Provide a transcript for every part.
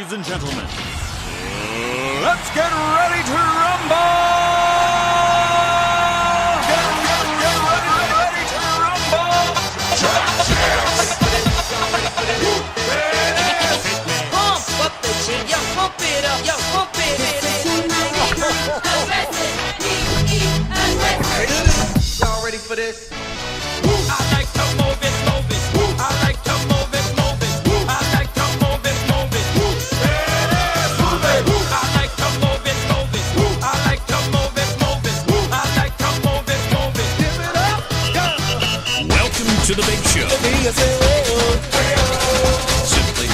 Ladies and gentlemen, let's get ready to rumble! Get ready to rumble! Pump up the G, yo, pump it up, yo, pump it. Y'all ready for this? I like to move it, move it. I like to move it, move it. I like to move it, move it. I like to move it, move it. I like to move it, move it. I like to move it, move it. Give it up, go. Welcome to the big show. Simply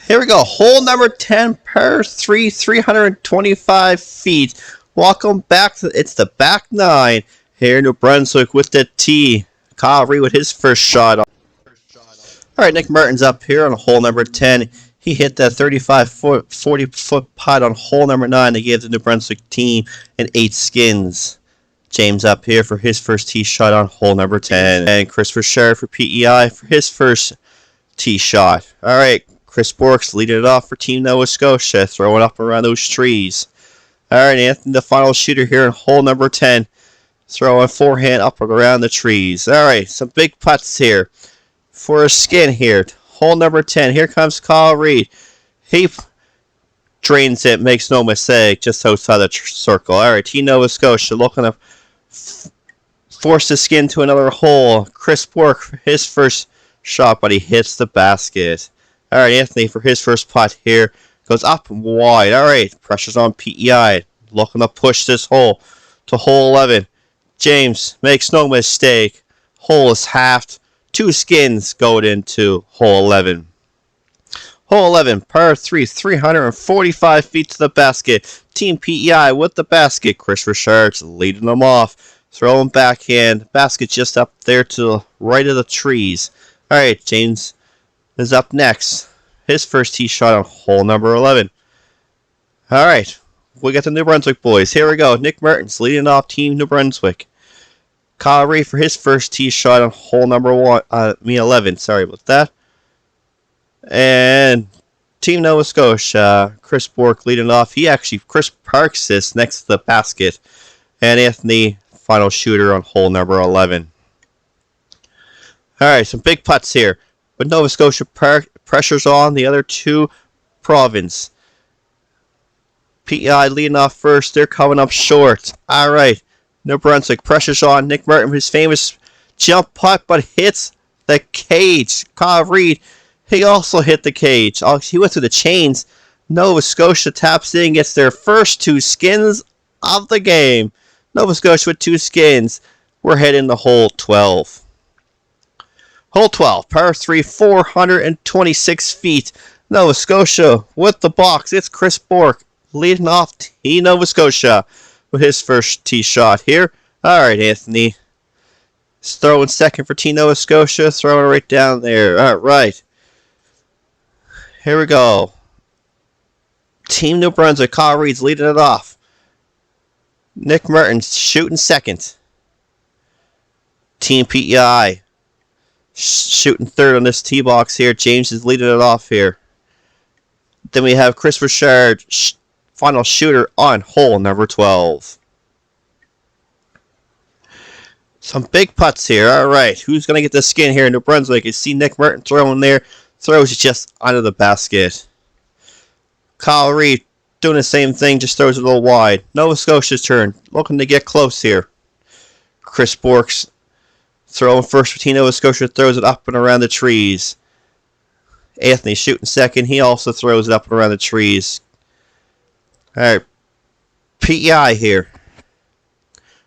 Here we go. Hole number 10, par 3, 325 feet. Welcome back. It's the back nine here in New Brunswick with the tee. Kyle Reed with his first shot. All right, Nick Martin's up here on hole number 10. He hit that 35-foot, 40-foot putt on hole number 9. They gave the New Brunswick team an 8 skins. James up here for his first tee shot on hole number 10. And Christopher Sherrod for PEI for his first tee shot. All right. Chris Borks leading it off for Team Nova Scotia, throwing up around those trees. All right, Anthony, the final shooter here in hole number 10, throwing forehand up around the trees. All right, some big putts here for a skin here. Hole number 10, here comes Kyle Reed. He drains it, makes no mistake, just outside the circle. All right, Team Nova Scotia looking to force the skin to another hole. Chris Bork, his first shot, but he hits the basket. All right, Anthony for his first putt here goes up and wide. All right, pressure's on PEI. Looking to push this hole to hole 11. James makes no mistake. Hole is halved. 2 skins going into hole 11. Hole 11, par 3, 345 feet to the basket. Team PEI with the basket. Chris Richards leading them off. Throwing backhand. Basket just up there to the right of the trees. All right, James is up next. His first tee shot on hole number 11. All right, we got the New Brunswick boys. Here we go. Nick Martins leading off Team New Brunswick. Kyle Reed for his first tee shot on hole number 11. Sorry about that. And Team Nova Scotia, Chris Bork leading off. Chris parks this next to the basket. And Anthony, final shooter on hole number 11. All right, some big putts here. But Nova Scotia pressure's on the other two province. PEI leading off first. They're coming up short. All right. New Brunswick pressure's on. Nick Martin, his famous jump putt, but hits the cage. Kyle Reed, he also hit the cage. He went through the chains. Nova Scotia taps in, gets their first 2 skins of the game. Nova Scotia with 2 skins. We're heading to hole 12. Hole 12, par 3, 426 feet. Nova Scotia with the box. It's Chris Bork leading off Team Nova Scotia with his first tee shot here. All right, Anthony. He's throwing second for Team Nova Scotia. Throwing right down there. All right. Here we go. Team New Brunswick. Kyle Reed's leading it off. Nick Martin shooting second. Team PEI shooting third on this tee box here. James is leading it off here. Then we have Chris Richard, final shooter on hole number 12. Some big putts here. All right, who's going to get the skin here in New Brunswick? You see Nick Merton throwing there. Throws it just under the basket. Kyle Reed doing the same thing, just throws it a little wide. Nova Scotia's turn. Looking to get close here. Chris Borks throwing first for Team Nova Scotia. Throws it up and around the trees. Anthony shooting second. He also throws it up and around the trees. All right. PEI here.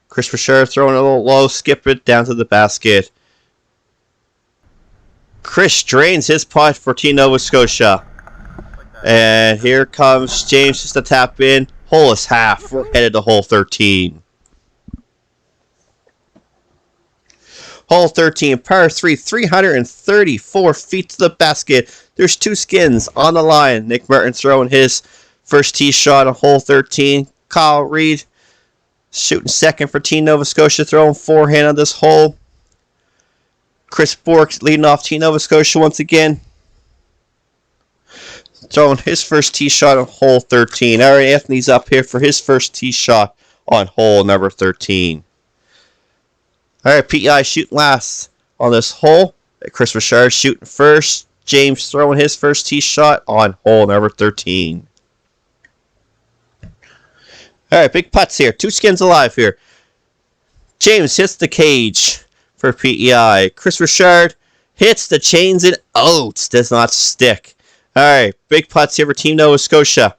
Chris Bouchard throwing a little low. Skip it down to the basket. Chris drains his putt for Team Nova Scotia. And here comes James just to tap in. Hole is half. We're headed to hole 13. Hole 13, par 3, 334 feet to the basket. There's two skins on the line. Nick Merton throwing his first tee shot on hole 13. Kyle Reed shooting second for Team Nova Scotia, throwing forehand on this hole. Chris Borks leading off Team Nova Scotia once again, throwing his first tee shot on hole 13. All right, Anthony's up here for his first tee shot on hole number 13. All right, PEI shooting last on this hole. Chris Richard shooting first. James throwing his first tee shot on hole number 13. All right, big putts here. Two skins alive here. James hits the cage for PEI. Chris Richard hits the chains and oats. Does not stick. All right, big putts here for Team Nova Scotia.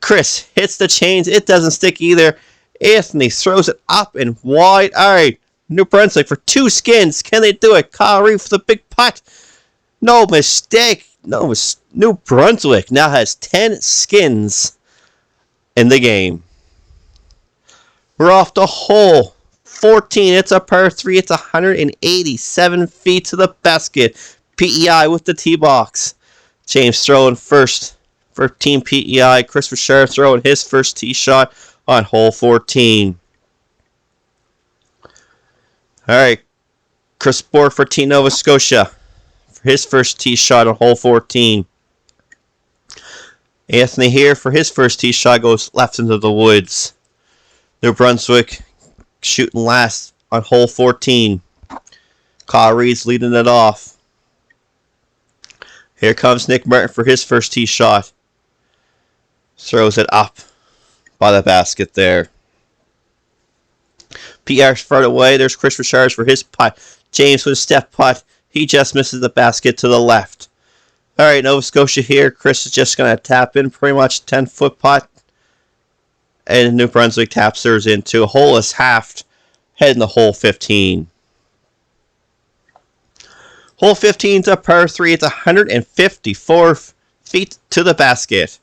Chris hits the chains. It doesn't stick either. Anthony throws it up and wide. All right, New Brunswick for two skins. Can they do it? Kyle Reed for the big putt. No mistake. No, New Brunswick now has 10 skins in the game. We're off to hole 14. It's a par 3. It's 187 feet to the basket. PEI with the tee box. James throwing first for Team PEI. Chris Richard throwing his first tee shot on hole 14. All right, Chris Bork for Team Nova Scotia for his first tee shot on hole 14. Anthony here for his first tee shot goes left into the woods. New Brunswick shooting last on hole 14. Kyle Reed's leading it off. Here comes Nick Merton for his first tee shot. Throws it up by the basket there. PR's far away. There's Chris Richards for his putt. James with a step putt. He just misses the basket to the left. All right, Nova Scotia here. Chris is just going to tap in pretty much 10-foot putt. And New Brunswick taps theirs into. Hole is halved. Heading to hole 15. Hole 15 is a par 3. It's 154 feet to the basket.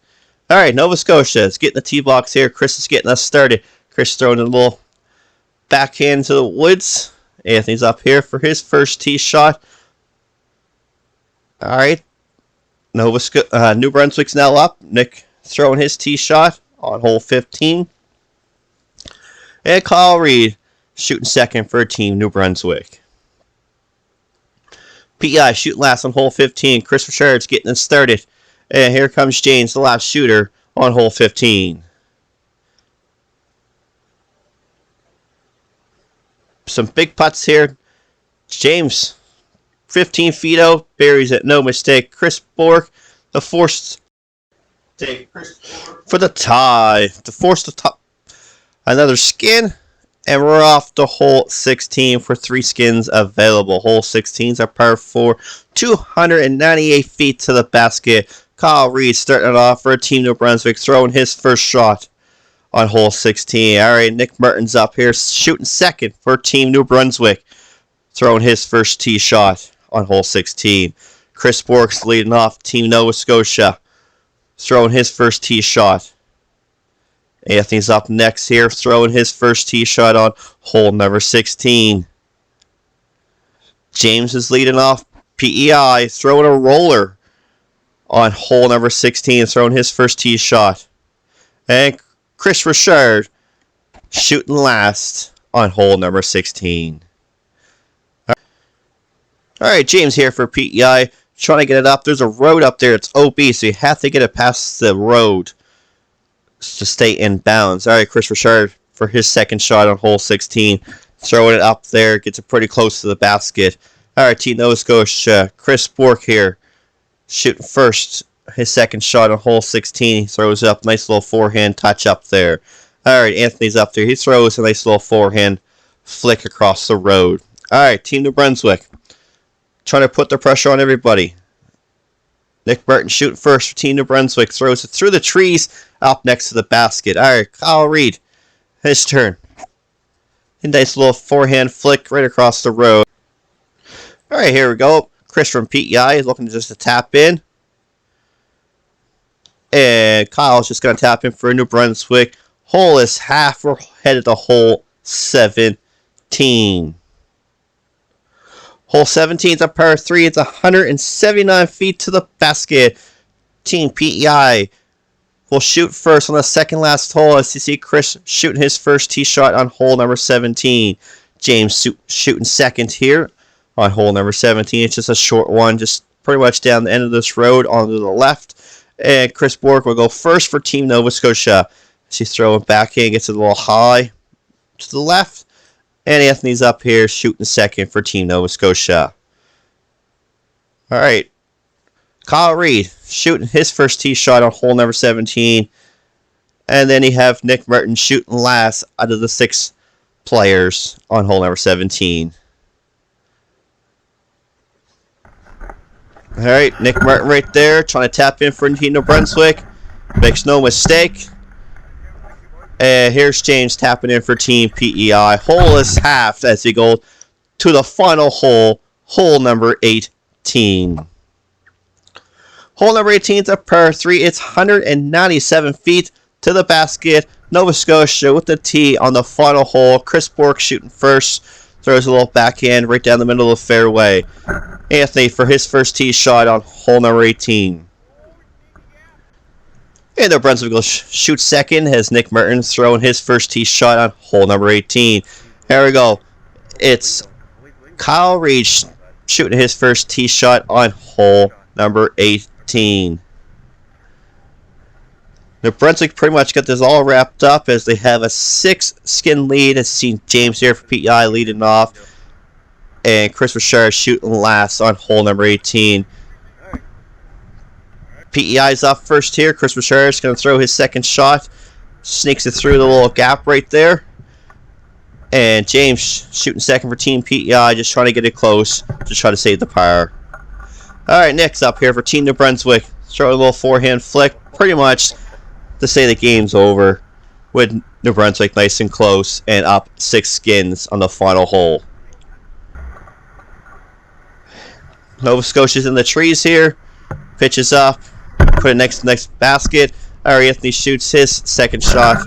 All right, Nova Scotia is getting the tee box here. Chris is getting us started. Chris throwing a little backhand to the woods. Anthony's up here for his first tee shot. All right, New Brunswick's now up. Nick throwing his tee shot on hole 15. And Kyle Reed shooting second for Team New Brunswick. PEI shooting last on hole 15. Chris Richard's getting it started. And here comes James, the last shooter, on hole 15. Some big putts here. James, 15 feet out, buries it, no mistake. Chris Bork, the forced for the tie. To force the top. Another skin. And we're off to hole 16 for 3 skins available. Hole 16's a par 4. 298 feet to the basket. Kyle Reed starting it off for Team New Brunswick, throwing his first shot on hole 16. All right, Nick Merton's up here shooting second for Team New Brunswick, throwing his first tee shot on hole 16. Chris Borks leading off Team Nova Scotia, throwing his first tee shot. Anthony's up next here, throwing his first tee shot on hole number 16. James is leading off PEI, throwing a roller on hole number 16, throwing his first tee shot. And Chris Richard shooting last on hole number 16. All right, James here for PEI, trying to get it up. There's a road up there. It's OB, so you have to get it past the road to stay in bounds. All right, Chris Richard for his second shot on hole 16. Throwing it up there. Gets it pretty close to the basket. Alright, Team Nova Scotia. Chris Bork here. Shooting first. His second shot on hole 16. He throws it up. Nice little forehand touch up there. Alright, Anthony's up there. He throws a nice little forehand flick across the road. Alright, Team New Brunswick. Trying to put the pressure on everybody. Nick Martin shooting first for Team New Brunswick. Throws it through the trees up next to the basket. Alright, Kyle Reed. His turn. A nice little forehand flick right across the road. Alright, here we go. Chris from PEI is looking just to tap in. And Kyle's just going to tap in for New Brunswick. Hole is half. We're headed to hole 17. Hole 17 is a par 3. It's 179 feet to the basket. Team PEI will shoot first on the second last hole as you see Chris shooting his first tee shot on hole number 17. James shooting second here on hole number 17. It's just a short one, just pretty much down the end of this road onto the left. And Chris Bork will go first for Team Nova Scotia. She's throwing back in, gets a little high to the left. And Anthony's up here shooting second for Team Nova Scotia. Alright. Kyle Reed shooting his first tee shot on hole number 17. And then you have Nick Martin shooting last out of the 6 players on hole number 17. Alright, Nick Martin right there trying to tap in for Team New Brunswick. Makes no mistake. And here's James tapping in for Team PEI. Hole is halved as we go to the final hole, hole number 18. Hole number 18 is a par 3. It's 197 feet to the basket. Nova Scotia with the tee on the final hole. Chris Bork shooting first. Throws a little backhand right down the middle of the fairway. Anthony for his first tee shot on hole number 18. And the Brunswick will shoot second as Nick Martin throwing his first tee shot on hole number 18. Here we go. It's Kyle Reed shooting his first tee shot on hole number 18. New Brunswick pretty much got this all wrapped up as they have a 6-skin lead. As seen James here for PEI leading off. And Chris Richard shooting last on hole number 18. PEI's up first here. Chris Richard is going to throw his second shot. Sneaks it through the little gap right there. And James shooting second for Team PEI. Just trying to get it close. Just try to save the par. Alright, next up here for Team New Brunswick. Throw a little forehand flick. Pretty much to say the game's over. With New Brunswick nice and close. And up 6 skins on the final hole. Nova Scotia's in the trees here. Pitches up. Put it next to the next basket. Anthony shoots his second shot.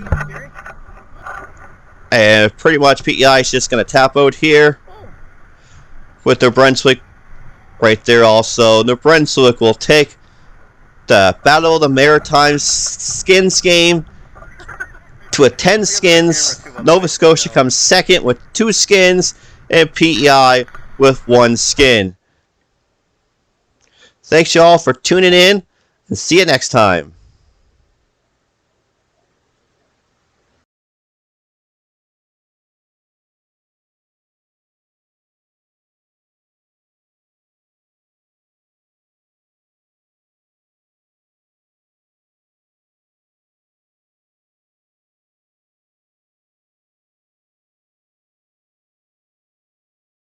And pretty much PEI is just going to tap out here. With New Brunswick right there also. New Brunswick will take the Battle of the Maritimes skins game to a 10 skins. Nova Scotia comes second with 2 skins. And PEI with 1 skin. Thanks y'all for tuning in. And see you next time.